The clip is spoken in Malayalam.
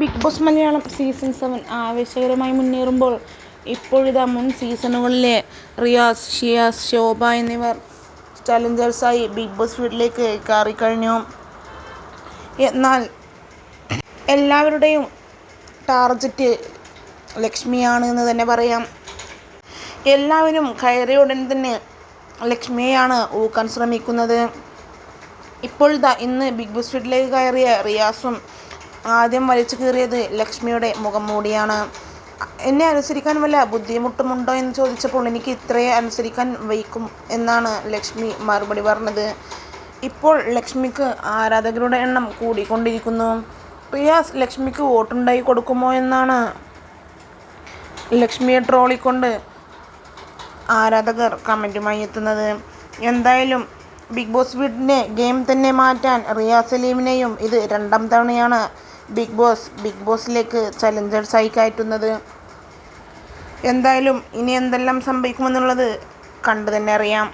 ബിഗ് ബോസ് മലയാളം സീസൺ 7 ആവേശകരമായി മുന്നേറുമ്പോൾ ഇപ്പോഴിതാ മുൻ സീസണുകളിലെ റിയാസ്, ഷിയാസ്, ശോഭ എന്നിവർ ചലഞ്ചേഴ്സായി ബിഗ് ബോസ് വീട്ടിലേക്ക് കയറിക്കഴിഞ്ഞു. എന്നാൽ എല്ലാവരുടെയും ടാർജറ്റ് ലക്ഷ്മിയാണ് എന്ന് തന്നെ പറയാം. എല്ലാവരും കയറിയ ഉടൻ തന്നെ ലക്ഷ്മിയെയാണ് ഊക്കാൻ ശ്രമിക്കുന്നത്. ഇപ്പോഴിതാ ഇന്ന് ബിഗ് ബോസ് വീട്ടിലേക്ക് കയറിയ റിയാസും ആദ്യം വലിച്ചു കീറിയത് ലക്ഷ്മിയുടെ മുഖം മൂടിയാണ്. എന്നെ അനുസരിക്കാൻ വല്ല ബുദ്ധിമുട്ടുമുണ്ടോ എന്ന് ചോദിച്ചപ്പോൾ എനിക്ക് ഇത്രയേ അനുസരിക്കാൻ വയ്ക്കും എന്നാണ് ലക്ഷ്മി മറുപടി പറഞ്ഞത്. ഇപ്പോൾ ലക്ഷ്മിക്ക് ആരാധകരുടെ എണ്ണം കൂടിക്കൊണ്ടിരിക്കുന്നു. റിയാസ് ലക്ഷ്മിക്ക് വോട്ടുണ്ടായി കൊടുക്കുമോ എന്നാണ് ലക്ഷ്മിയെ ട്രോളിക്കൊണ്ട് ആരാധകർ കമൻറ്റുമായി എത്തുന്നത്. എന്തായാലും ബിഗ് ബോസ് വീടിൻ്റെ ഗെയിം തന്നെ മാറ്റാൻ റിയാസ് സലീമിനെയും ഇത് രണ്ടാം തവണയാണ് ബിഗ് ബോസിലേക്ക് ചലഞ്ചേഴ്സായി കയറ്റുന്നത്. എന്തായാലും ഇനി എന്തെല്ലാം സംഭവിക്കുമെന്നുള്ളത് കണ്ടു തന്നെ അറിയാം.